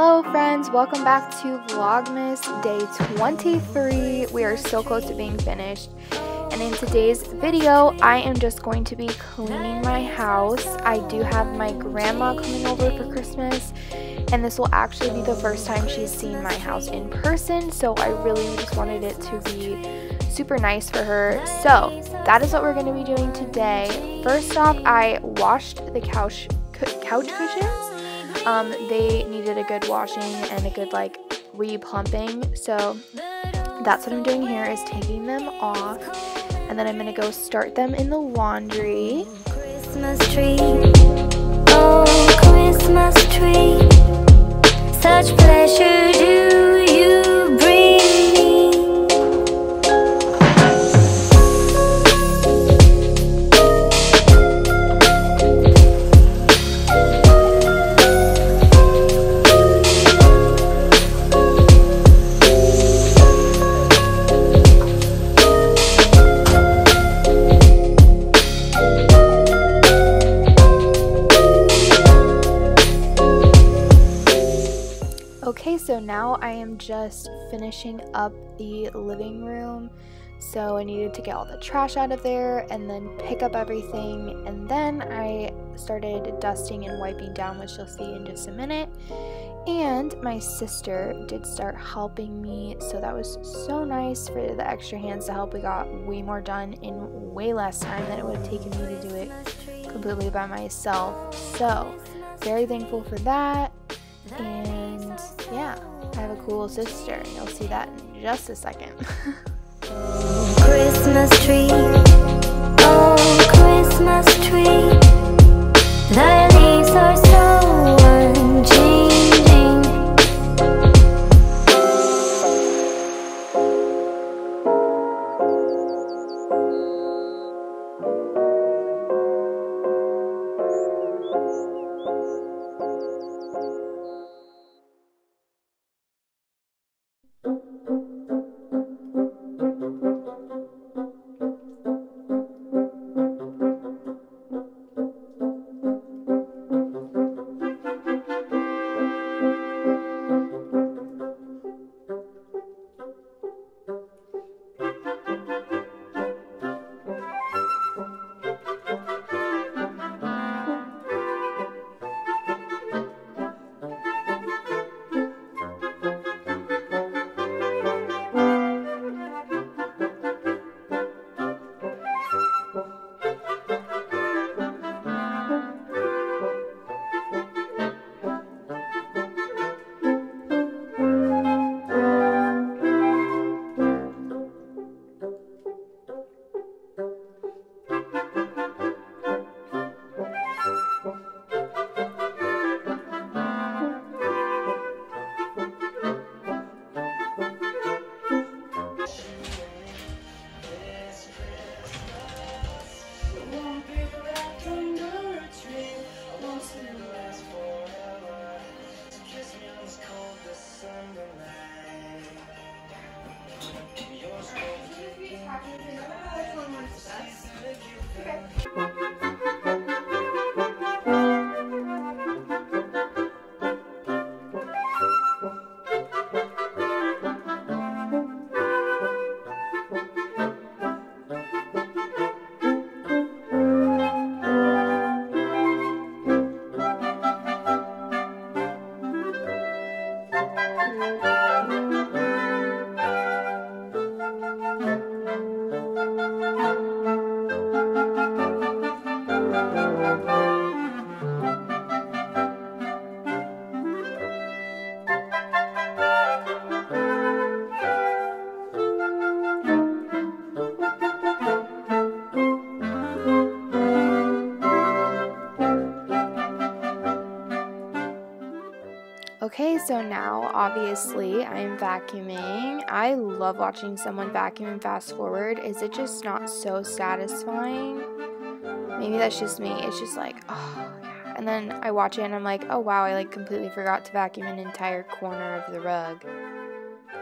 Hello friends, welcome back to Vlogmas Day 23. We are so close to being finished. And in today's video, I am just going to be cleaning my house. I do have my grandma coming over for Christmas, and this will actually be the first time she's seen my house in person, so I really just wanted it to be super nice for her. So that is what we're going to be doing today. First off, I washed the couch cushions. They needed a good washing and a good replumping, so that's what I'm doing here, is taking them off, and then I'm gonna go start them in the laundry. Christmas tree, oh Christmas tree, such pleasure do you bring me. Okay, so now I am just finishing up the living room, so I needed to get all the trash out of there and then pick up everything, and then I started dusting and wiping down, which you'll see in just a minute. And my sister did start helping me, so that was so nice for the extra hands to help. We got way more done in way less time than it would have taken me to do it completely by myself, so very thankful for that. And yeah, I have a cool sister, and you'll see that in just a second. Christmas tree, oh Christmas tree, thy leaves are so unchanging. Okay, so now obviously I'm vacuuming. I love watching someone vacuum and fast forward. Is it just not so satisfying? Maybe that's just me. It's just like, oh yeah. And then I watch it and I'm like, oh wow, I completely forgot to vacuum an entire corner of the rug.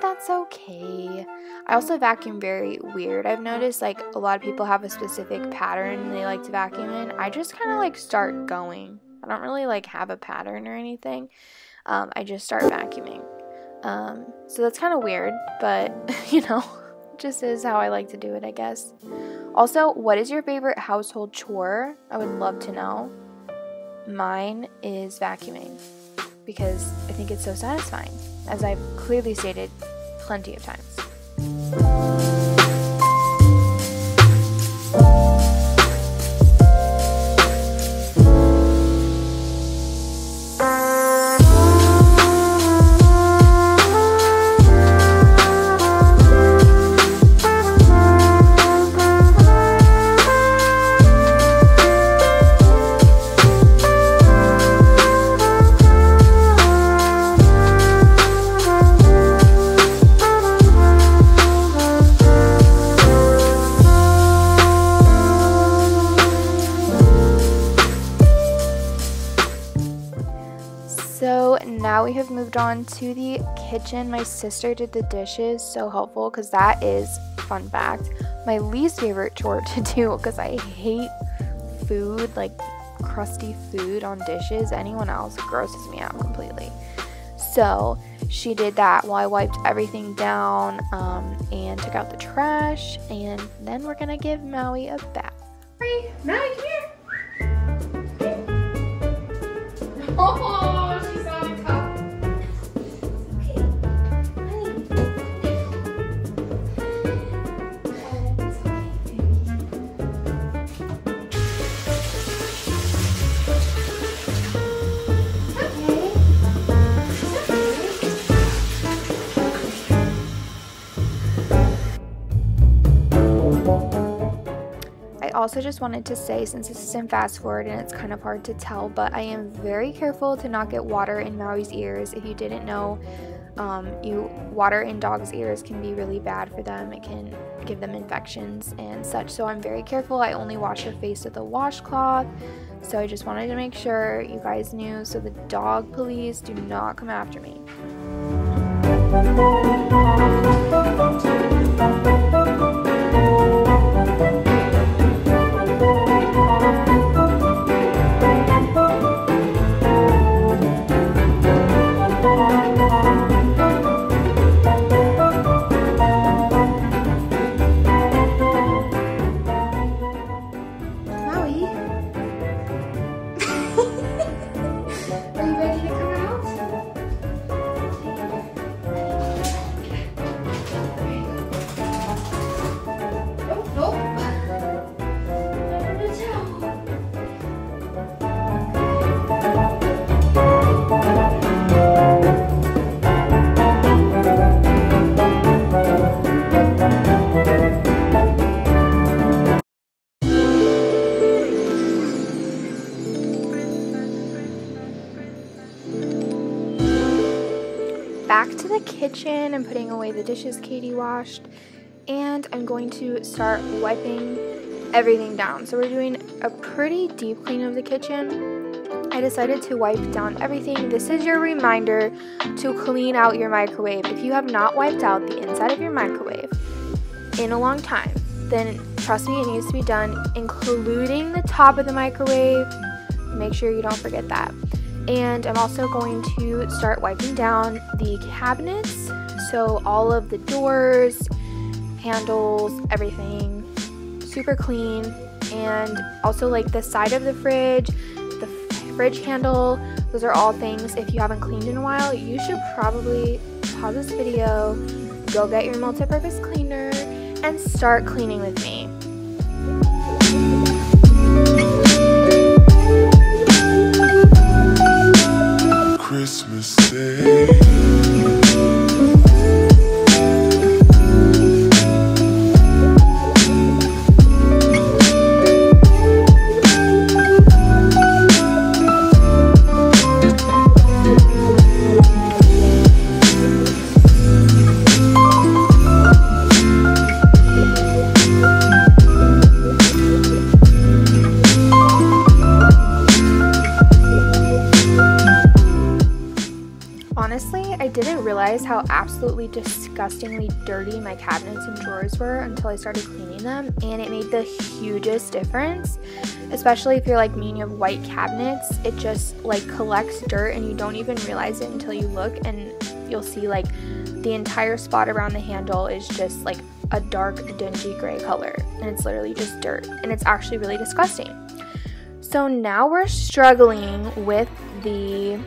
That's okay. I also vacuum very weird. I've noticed a lot of people have a specific pattern they like to vacuum in. I just kind of start going. I don't really have a pattern or anything. I just start vacuuming. So that's kind of weird, but you know, just is how I like to do it, I guess. Also, what is your favorite household chore? I would love to know. Mine is vacuuming because I think it's so satisfying, as I've clearly stated plenty of times. So now we have moved on to the kitchen. My sister did the dishes, so helpful, because that is, fun fact, my least favorite chore to do, because I hate food, like crusty food on dishes. Anyone else grosses me out completely. So she did that while I wiped everything down and took out the trash, and then we're gonna give Maui a bath. Hey, Maui, come here. Oh, she's on a cup. Okay, honey. It's okay, I also just wanted to say, since this is in fast forward and it's kind of hard to tell, but I am very careful to not get water in Maui's ears. If you didn't know, water in dogs' ears can be really bad for them. It can give them infections and such, so I'm very careful. I only wash her face with a washcloth, so I just wanted to make sure you guys knew, so the dog police do not come after me. Back to the kitchen and putting away the dishes Katie washed, and I'm going to start wiping everything down. So we're doing a pretty deep clean of the kitchen. I decided to wipe down everything. This is your reminder to clean out your microwave. If you have not wiped out the inside of your microwave in a long time, then trust me, it needs to be done, including the top of the microwave. Make sure you don't forget that. And I'm also going to start wiping down the cabinets, so all of the doors, handles, everything, super clean. And also like the side of the fridge, the fridge handle, those are all things, if you haven't cleaned in a while, you should probably pause this video, go get your multi-purpose cleaner, and start cleaning with me. Christmas Day. honestly, I didn't realize how absolutely disgustingly dirty my cabinets and drawers were until I started cleaning them, and it made the hugest difference, especially if you're like me and you have white cabinets. It just like collects dirt and you don't even realize it until you look, and you'll see like the entire spot around the handle is just like a dark dingy gray color, and it's literally just dirt, and it's actually really disgusting. So now we're struggling with the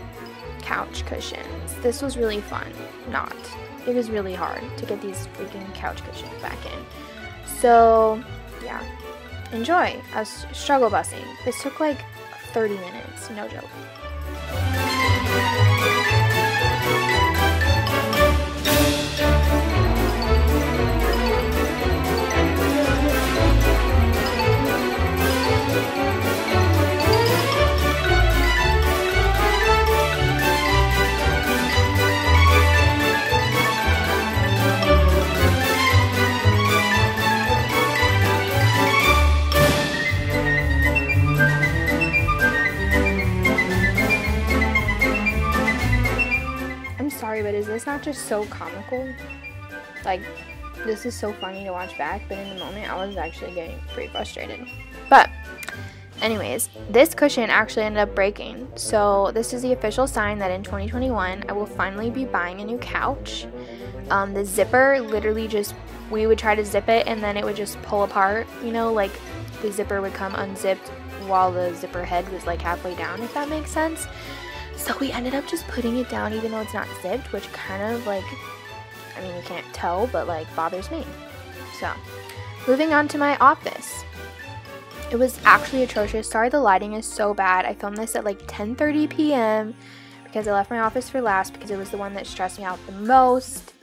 couch cushions. This was really fun. It was really hard to get these freaking couch cushions back in. So yeah, enjoy us struggle busing. This took like 30 minutes, no joke. Sorry, but is this not just so comical? Like, this is so funny to watch back, but in the moment I was actually getting pretty frustrated. But anyways, this cushion actually ended up breaking, so this is the official sign that in 2021 I will finally be buying a new couch. The zipper literally just, we would try to zip it and then it would just pull apart, you know, like the zipper would come unzipped while the zipper head was like halfway down, if that makes sense. So we ended up just putting it down even though it's not zipped, which kind of like, I mean, you can't tell, but like bothers me. So moving on to my office. It was actually atrocious. Sorry, the lighting is so bad. I filmed this at like 10:30 p.m. because I left my office for last because it was the one that stressed me out the most.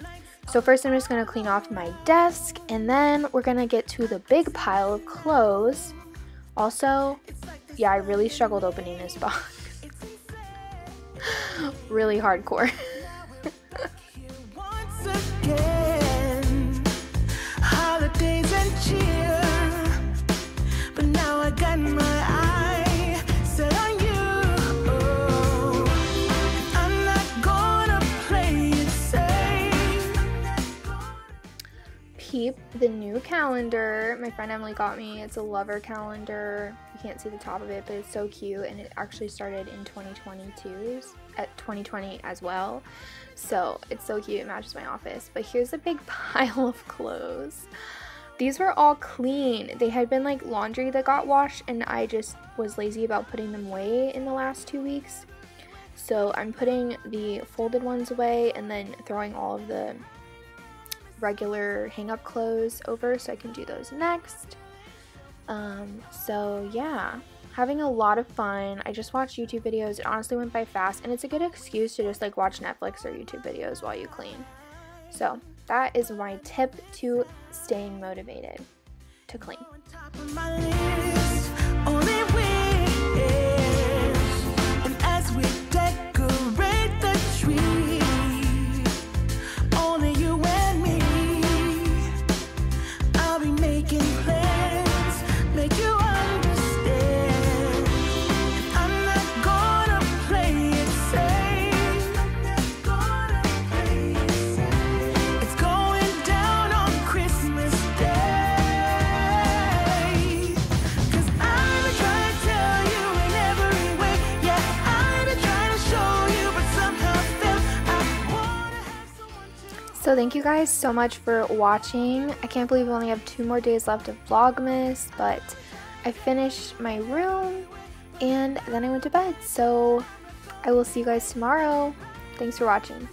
So first I'm just going to clean off my desk, and then we're going to get to the big pile of clothes. Also, yeah, I really struggled opening this box. Really hardcore. Once again, holidays and cheer, but now I got my eye set on you. I'm not gonna play it safe. Peep the new calendar my friend Emily got me. It's a lover calendar. You can't see the top of it, but it's so cute, and it actually started in 2020 as well, so it's so cute. It matches my office. But here's a big pile of clothes. These were all clean. They had been like laundry that got washed, and I just was lazy about putting them away in the last 2 weeks, so I'm putting the folded ones away and then throwing all of the regular hang-up clothes over so I can do those next. So yeah, having a lot of fun. I just watched YouTube videos. It honestly went by fast, and it's a good excuse to just like watch Netflix or YouTube videos while you clean. So that is my tip to staying motivated to clean. So thank you guys so much for watching. I can't believe we only have 2 more days left of Vlogmas, but I finished my room and then I went to bed. So I will see you guys tomorrow. Thanks for watching.